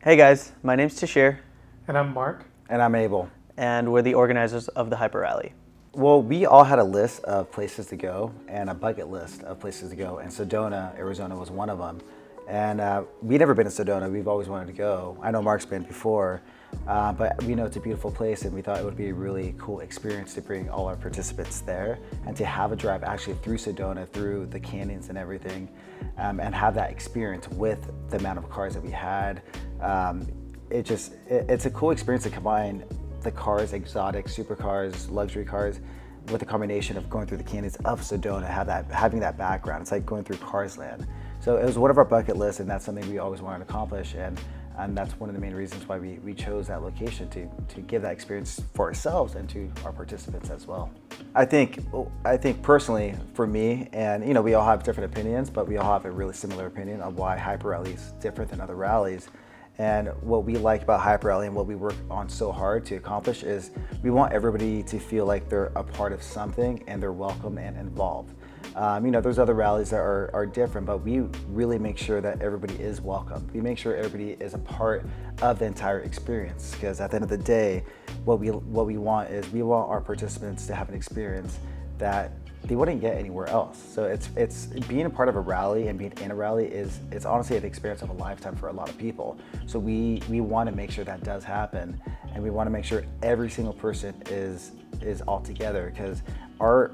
Hey guys, my name's Tashir, And I'm Mark. And I'm Abel. and we're the organizers of the HYPR Rally. Well, we all had a list of places to go and a bucket list of places to go, and Sedona, Arizona was one of them. And we'd never been to Sedona. We've always wanted to go. I know Mark's been before, but we know it's a beautiful place, and we thought it would be a really cool experience to bring all our participants there and to have a drive actually through Sedona, through the canyons and everything, and have that experience with the amount of cars that we had. It's a cool experience to combine the cars, exotic supercars, luxury cars, with the combination of going through the canyons of Sedona, having that background. It's like going through Cars Land. So it was one of our bucket lists, and that's something we always wanted to accomplish, and that's one of the main reasons why we chose that location to give that experience for ourselves and to our participants as well. I think personally, for me, and we all have different opinions, but we all have a really similar opinion of why HYPR Rally is different than other rallies. And what we like about HYPR Rally and what we work on so hard to accomplish is we want everybody to feel like they're a part of something and they're welcome and involved. There's other rallies that are different, but we really make sure that everybody is welcome. We make sure everybody is a part of the entire experience, because at the end of the day, what we want is we want our participants to have an experience that they wouldn't get anywhere else. So it's being a part of a rally and being in a rally it's honestly an experience of a lifetime for a lot of people. So we want to make sure that does happen, and we want to make sure every single person is all together, because our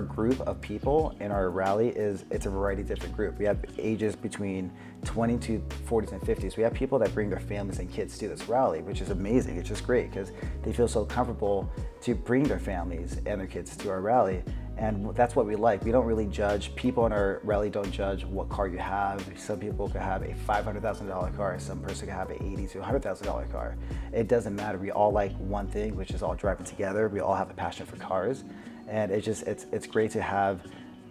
group of people in our rally it's a variety of different group. We have ages between 20 to 40s and 50s. We have people that bring their families and kids to this rally, which is amazing. It's just great because they feel so comfortable to bring their families and their kids to our rally. And that's what we like. We don't really judge. People in our rally don't judge what car you have. Some people could have a $500,000 car. Some person could have an $80,000 to $100,000 car. It doesn't matter. We all like one thing, which is all driving together. We all have a passion for cars. And it's great to have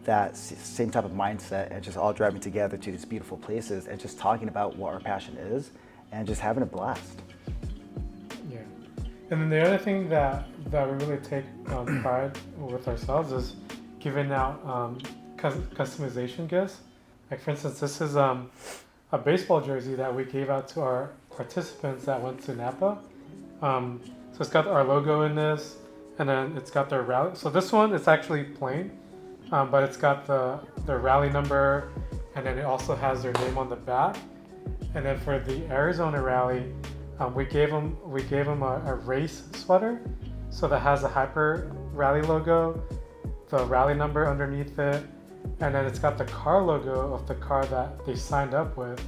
that same type of mindset and just all driving together to these beautiful places and just talking about what our passion is and just having a blast. Yeah. And then the other thing that we really take pride with ourselves is giving out customization gifts. Like, for instance, this is a baseball jersey that we gave out to our participants that went to Napa. So it's got our logo in this, and then it's got their rally. So this one, it's actually plain, but it's got the rally number, and then it also has their name on the back. And then for the Arizona rally, we gave them a race sweater, so that has the HYPR Rally logo, the rally number underneath it, and then it's got the car logo of the car that they signed up with,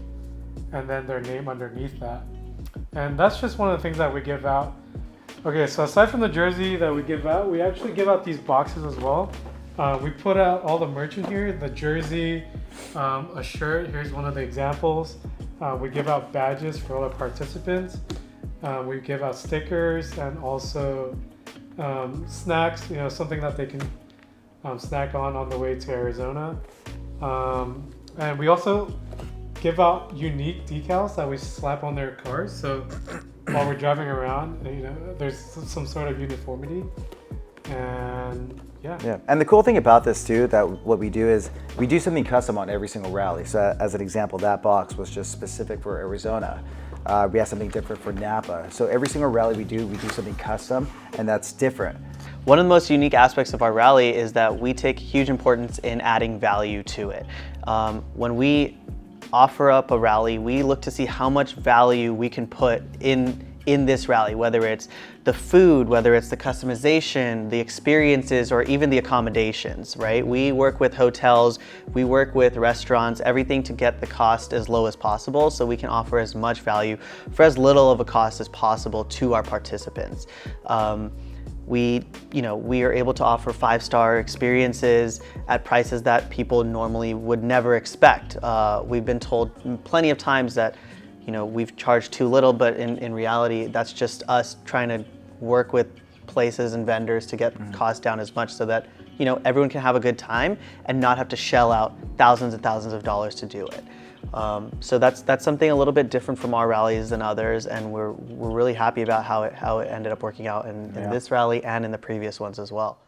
and then their name underneath that. And that's just one of the things that we give out. Okay, so aside from the jersey that we give out, we actually give out these boxes as well. We put out all the merch in here, the jersey, a shirt. Here's one of the examples. We give out badges for all the participants. We give out stickers and also snacks, something that they can snack on the way to Arizona. And we also give out unique decals that we slap on their cars. So while we're driving around, there's some sort of uniformity. And yeah. And the cool thing about this too, that what we do is we do something custom on every single rally. So as an example, that box was just specific for Arizona. We have something different for Napa. So every single rally we do something custom, and that's different. One of the most unique aspects of our rally is that we take huge importance in adding value to it. When we offer up a rally, we look to see how much value we can put in this rally, whether it's the food, whether it's the customization, the experiences, or even the accommodations, right? We work with hotels, we work with restaurants, everything to get the cost as low as possible so we can offer as much value for as little of a cost as possible to our participants. We are able to offer 5-star experiences at prices that people normally would never expect. We've been told plenty of times that we've charged too little, but in reality, that's just us trying to work with places and vendors to get costs down as much so that everyone can have a good time and not have to shell out thousands and thousands of dollars to do it. So that's something a little bit different from our rallies than others, and we're really happy about how it ended up working out in this rally and in the previous ones as well.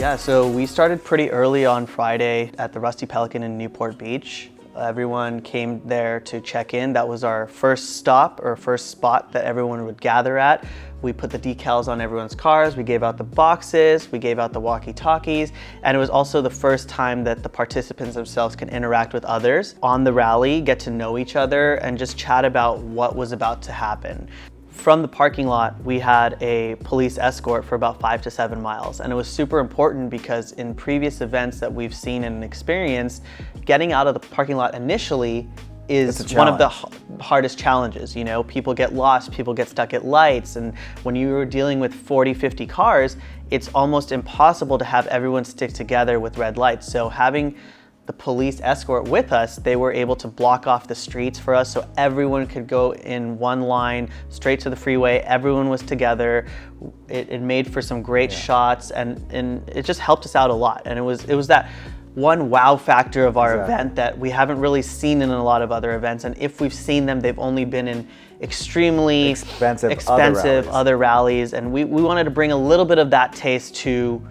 Yeah, so we started pretty early on Friday at the Rusty Pelican in Newport Beach. Everyone came there to check in. That was our first stop or first spot that everyone would gather at. We put the decals on everyone's cars, we gave out the boxes, we gave out the walkie-talkies, and it was also the first time that the participants themselves can interact with others on the rally, get to know each other, and just chat about what was about to happen. From the parking lot, we had a police escort for about 5 to 7 miles. And it was super important because in previous events that we've seen and experienced, getting out of the parking lot initially is one of the hardest challenges. You know, people get lost, people get stuck at lights. And when you're dealing with 40, 50 cars, it's almost impossible to have everyone stick together with red lights. So having the police escort with us, they were able to block off the streets for us so everyone could go in one line straight to the freeway. Everyone was together. It made for some great shots, and it just helped us out a lot. And it was that one wow factor of our event that we haven't really seen in a lot of other events. And if we've seen them, they've only been in extremely expensive other rallies. And we wanted to bring a little bit of that taste to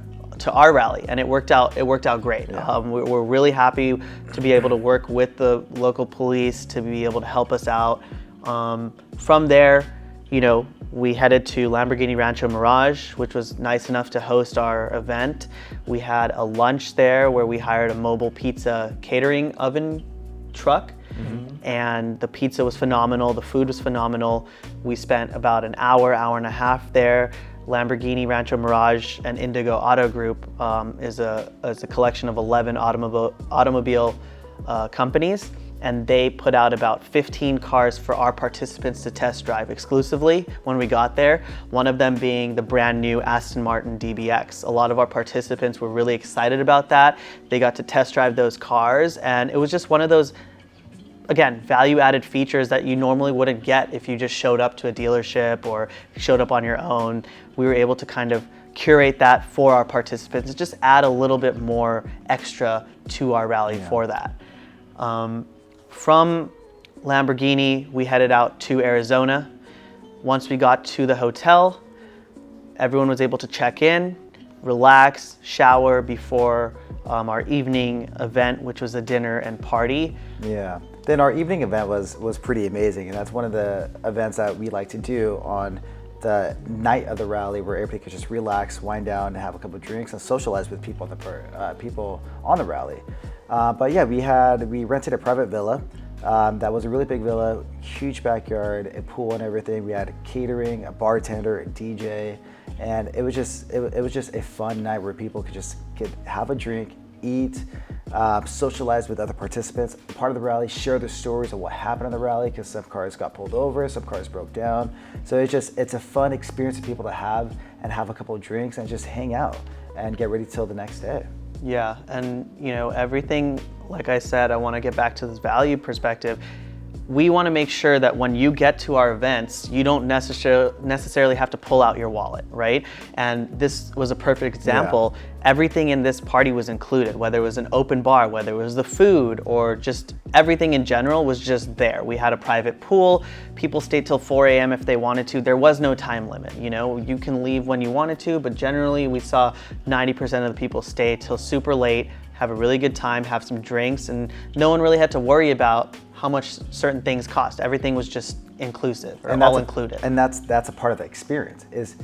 our rally, and it worked out great. Yeah. We're really happy to be able to work with the local police to be able to help us out. From there, you know, we headed to Lamborghini Rancho Mirage, which was nice enough to host our event. We had a lunch there where we hired a mobile pizza catering oven truck. And the pizza was phenomenal, the food was phenomenal. We spent about an hour and a half there. Lamborghini Rancho Mirage and Indigo Auto Group is a collection of 11 automobile companies, and they put out about 15 cars for our participants to test drive exclusively when we got there, one of them being the brand new Aston Martin DBX. A lot of our participants were really excited about that. They got to test drive those cars, and it was just one of those, again, value-added features that you normally wouldn't get if you just showed up to a dealership or showed up on your own. We were able to kind of curate that for our participants, just add a little bit more extra to our rally for that. From Lamborghini, we headed out to Arizona. Once we got to the hotel, everyone was able to check in, relax, shower before our evening event, which was a dinner and party. Yeah. Then our evening event was pretty amazing, and that's one of the events that we like to do on the night of the rally, where everybody could just relax, wind down, and have a couple of drinks and socialize with people on the rally. But yeah, we rented a private villa. That was a really big villa, huge backyard, a pool and everything. We had catering, a bartender, a DJ, and it was just a fun night where people could have a drink, eat, socialize with other participants, part of the rally, share their stories of what happened on the rally, because some cars got pulled over, some cars broke down. So it's a fun experience for people to have a couple of drinks and just hang out and get ready till the next day. Yeah, and you know, everything, like I said, I want to get back to this value perspective. We want to make sure that when you get to our events, you don't necessarily have to pull out your wallet, right? And this was a perfect example. Yeah. Everything in this party was included, whether it was an open bar, whether it was the food, or just everything in general was just there. We had a private pool. People stayed till 4 a.m. if they wanted to. There was no time limit, you know? You can leave when you wanted to, but generally we saw 90% of the people stay till super late, have a really good time, have some drinks, and no one really had to worry about how much certain things cost. Everything was just inclusive, or all included. And that's a part of the experience, is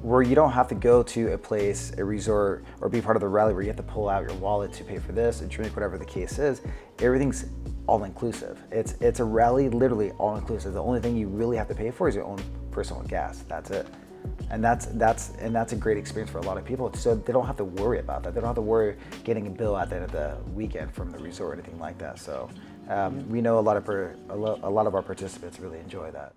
where you don't have to go to a place, a resort, or be part of the rally where you have to pull out your wallet to pay for this, a drink, whatever the case is. Everything's all inclusive. It's a rally, literally all inclusive. The only thing you really have to pay for is your own personal gas. That's it. And that's a great experience for a lot of people. So they don't have to worry about that. They don't have to worry getting a bill at the end of the weekend from the resort or anything like that. So we know a lot of our participants really enjoy that.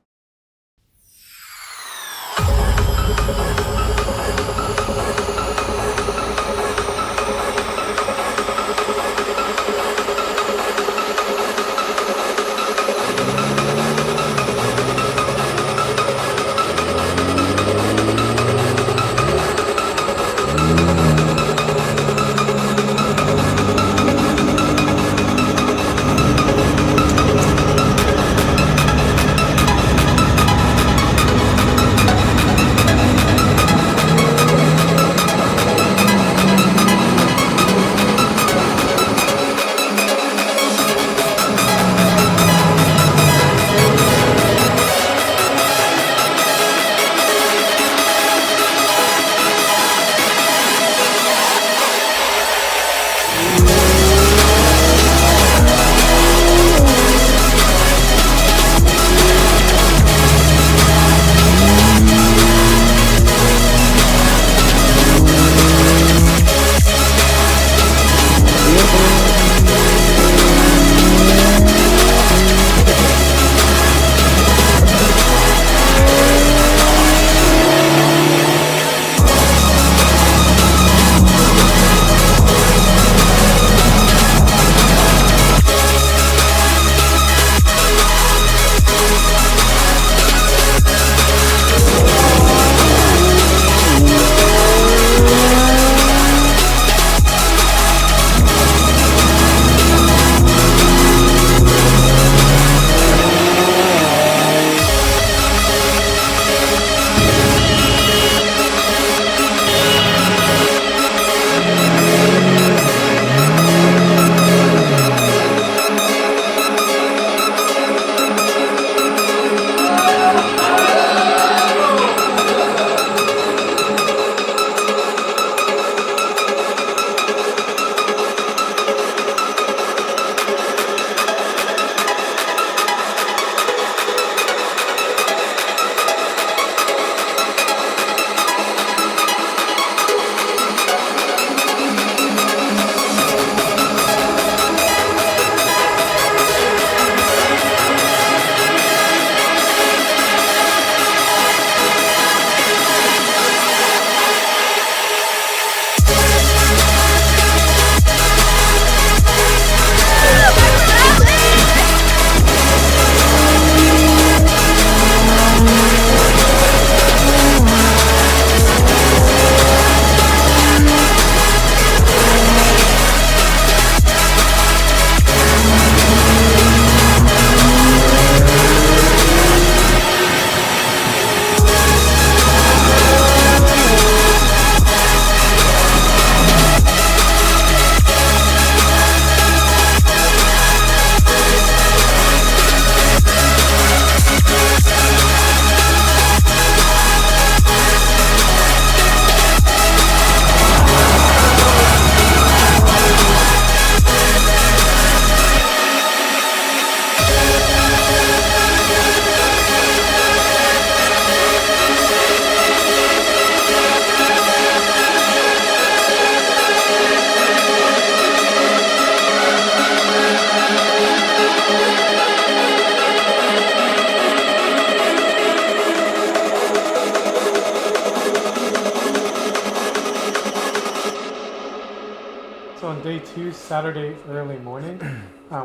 Saturday early morning,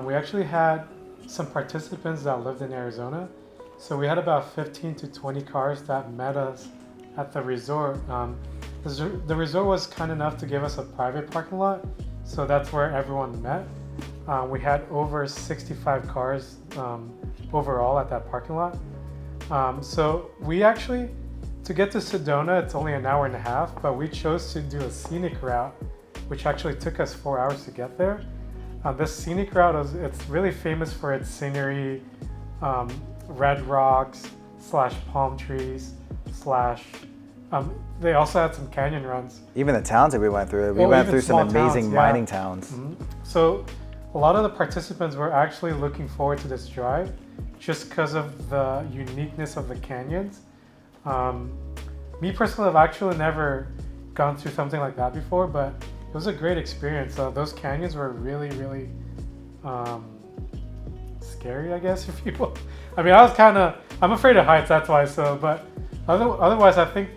we actually had some participants that lived in Arizona. So we had about 15 to 20 cars that met us at the resort. The resort was kind enough to give us a private parking lot, so that's where everyone met. We had over 65 cars overall at that parking lot. So we actually, to get to Sedona, it's only an hour and a half, but we chose to do a scenic route, which actually took us 4 hours to get there. This scenic route, it's really famous for its scenery, red rocks / palm trees / they also had some canyon runs. Even the towns that we went through, we went through some amazing towns, mining towns. Mm-hmm. So a lot of the participants were actually looking forward to this drive just because of the uniqueness of the canyons. Me personally, I've actually never gone through something like that before, but it was a great experience. Those canyons were really, really scary, I guess, for people. I mean, I'm afraid of heights, that's why. But otherwise, I think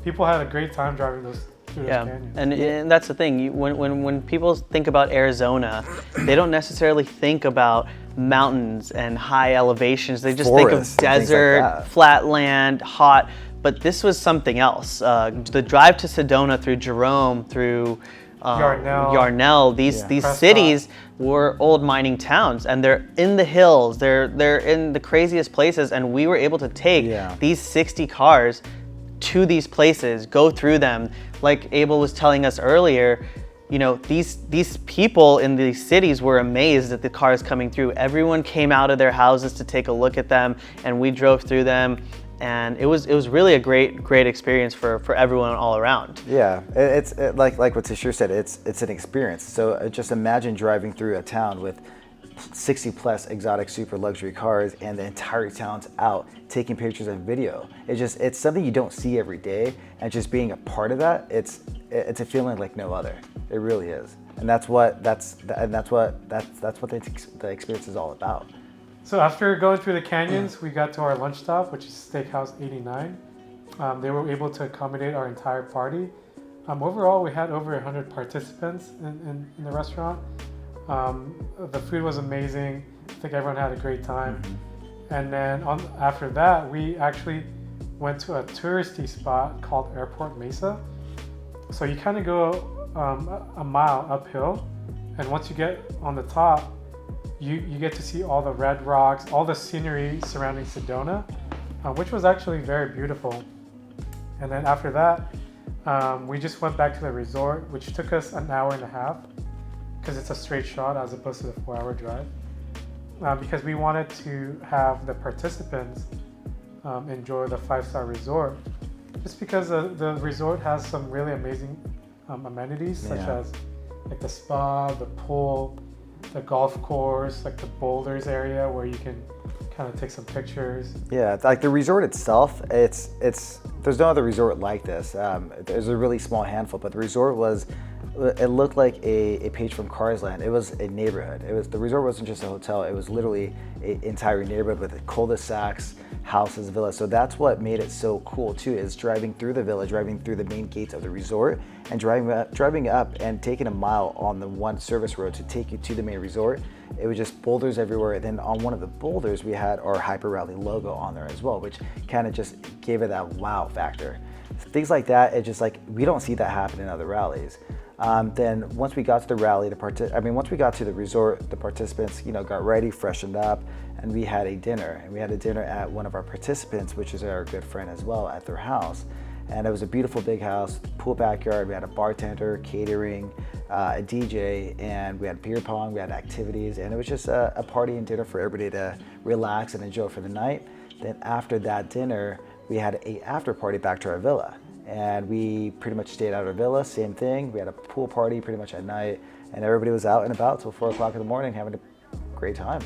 people had a great time driving through those canyons. And that's the thing. When people think about Arizona, they don't necessarily think about mountains and high elevations. They just think of desert, like flat land, hot. But this was something else. The drive to Sedona through Jerome, through Yarnell, these cities were old mining towns, and they're in the hills. They're in the craziest places, and we were able to take these 60 cars to these places, go through them. Like Abel was telling us earlier, you know, these people in these cities were amazed at the cars coming through. Everyone came out of their houses to take a look at them, and we drove through them. And it was really a great experience for everyone all around. Yeah, it's like what Tashir said. It's an experience. So just imagine driving through a town with 60 plus exotic super luxury cars, and the entire town's out taking pictures and video. It's something you don't see every day, and just being a part of that, it's a feeling like no other. It really is, and that's what the experience is all about. So after going through the canyons, we got to our lunch stop, which is Steakhouse 89. They were able to accommodate our entire party. Overall, we had over 100 participants in the restaurant. The food was amazing. I think everyone had a great time. And then after that, we actually went to a touristy spot called Airport Mesa. So you kind of go a mile uphill, and once you get on the top, you get to see all the red rocks, all the scenery surrounding Sedona, which was actually very beautiful. And then after that, we just went back to the resort, which took us an hour and a half because it's a straight shot as opposed to the 4-hour drive. Because we wanted to have the participants enjoy the 5-star resort, just because the resort has some really amazing amenities, such as like the spa, the pool, the golf course, like the boulders area where you can kind of take some pictures. Yeah, it's like the resort itself, it's there's no other resort like this. There's a really small handful, but the resort it looked like a page from Cars Land. It was a neighborhood. The resort wasn't just a hotel. It was literally an entire neighborhood with cul-de-sacs, houses, villas. So that's what made it so cool too, is driving through the villa, driving through the main gates of the resort, and driving up and taking a mile on the one service road to take you to the main resort. It was just boulders everywhere. And then on one of the boulders, we had our HYPR Rally logo on there as well, which kind of just gave it that wow factor. Things like that, it's just like, we don't see that happen in other rallies. Then once we got to the rally, once we got to the resort, the participants, got ready, freshened up, and we had a dinner. And we had a dinner at one of our participants, which is our good friend as well, at their house. And it was a beautiful big house, pool backyard. We had a bartender, catering, a DJ, and we had beer pong, we had activities, and it was just a party and dinner for everybody to relax and enjoy for the night. Then after that dinner, we had an after party back to our villa. And we pretty much stayed at our villa, same thing. We had a pool party pretty much at night, and everybody was out and about till 4 o'clock in the morning having a great time.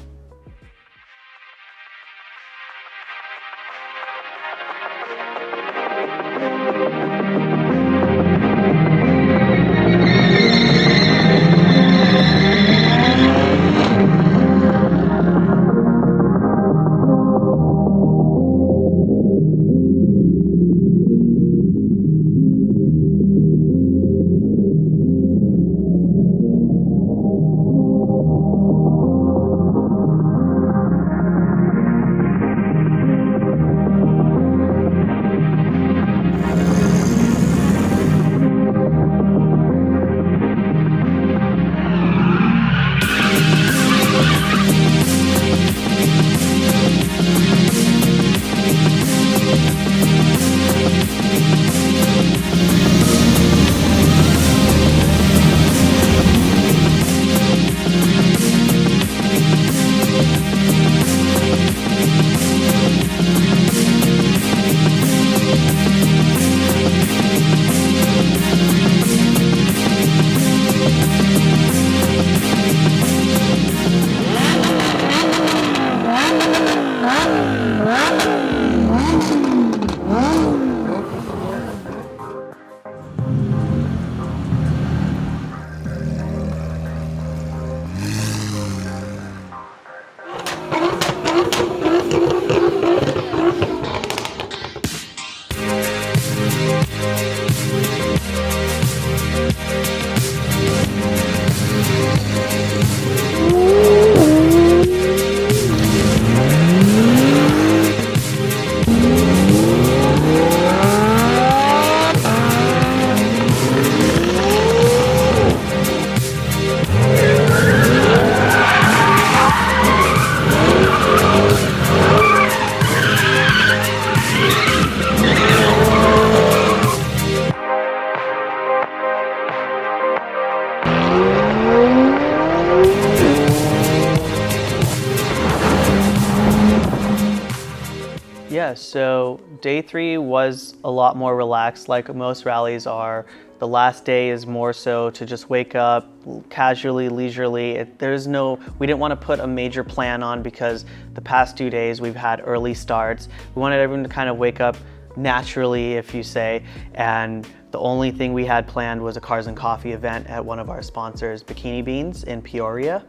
Yeah, so day 3 was a lot more relaxed, like most rallies are. The last day is more so to just wake up casually, leisurely. We didn't want to put a major plan on because the past 2 days we've had early starts. We wanted everyone to kind of wake up naturally, if you say, and the only thing we had planned was a Cars and Coffee event at one of our sponsors, Bikini Beans in Peoria.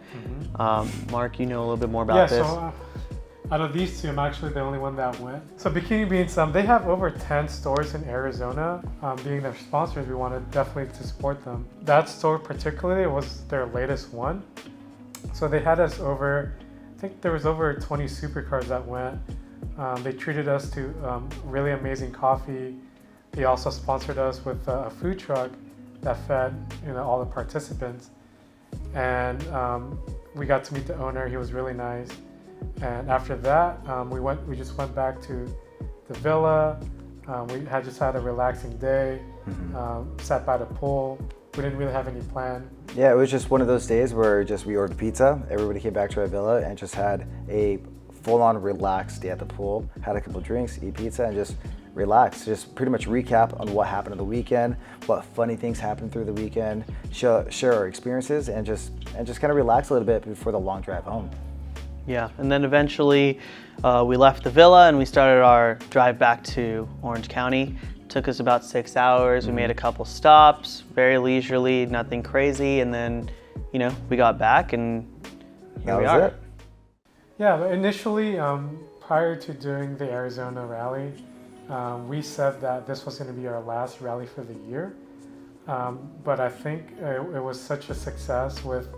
Mark, you know a little bit more about this. So, out of these two, I'm actually the only one that went. So Bikini Beans, they have over 10 stores in Arizona. Being their sponsors, we wanted definitely to support them. That store particularly was their latest one. So they had us over, I think there was over 20 supercars that went. They treated us to really amazing coffee. They also sponsored us with a food truck that fed all the participants. And we got to meet the owner. He was really nice. And after that, we just went back to the villa. We had just had a relaxing day, sat by the pool. We didn't really have any plan. Yeah, it was just one of those days where we ordered pizza. Everybody came back to our villa and just had a full-on relaxed day at the pool. Had a couple drinks, eat pizza, and just relax. Just pretty much recap on what happened on the weekend, what funny things happened through the weekend, share our experiences, and just kind of relax a little bit before the long drive home. Yeah, and then eventually we left the villa and we started our drive back to Orange County. Took us about 6 hours. We made a couple stops, very leisurely, nothing crazy, and then we got back and here we are. It. Yeah, but initially, prior to doing the Arizona rally, we said that this was going to be our last rally for the year. But I think it was such a success with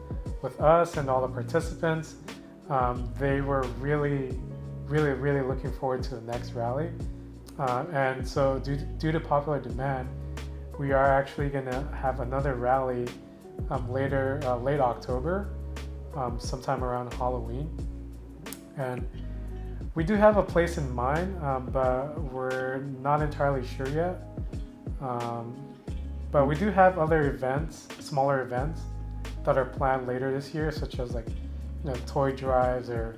us and all the participants. They were really looking forward to the next rally. And so due to popular demand, we are actually going to have another rally late October, sometime around Halloween. And we do have a place in mind, but we're not entirely sure yet. But we do have other events, smaller events, that are planned later this year, such as toy drives or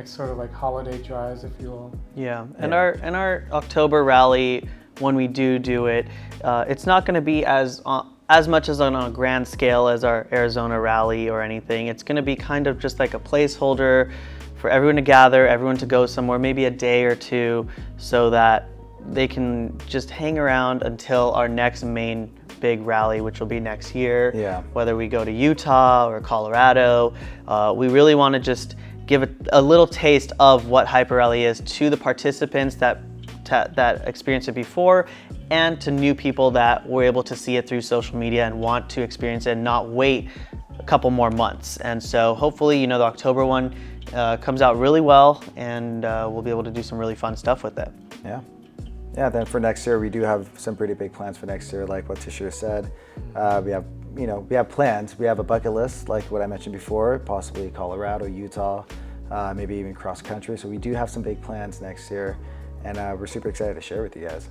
sort of holiday drives, if you will. Yeah, and our October rally, when we do it, it's not going to be as much as on a grand scale as our Arizona rally or anything. It's going to be kind of just like a placeholder for everyone to gather, everyone to go somewhere, maybe a day or two, so that they can just hang around until our next main big rally, which will be next year. Yeah. Whether we go to Utah or Colorado, we really want to just give a little taste of what HYPR Rally is to the participants that experienced it before, and to new people that were able to see it through social media and want to experience it and not wait a couple more months. And so hopefully, the October one comes out really well, and we'll be able to do some really fun stuff with it. Yeah. Yeah, then for next year, we do have some pretty big plans for next year, like what Tashir said. We have plans. We have a bucket list, like what I mentioned before, possibly Colorado, Utah, maybe even cross country. So we do have some big plans next year, and we're super excited to share with you guys.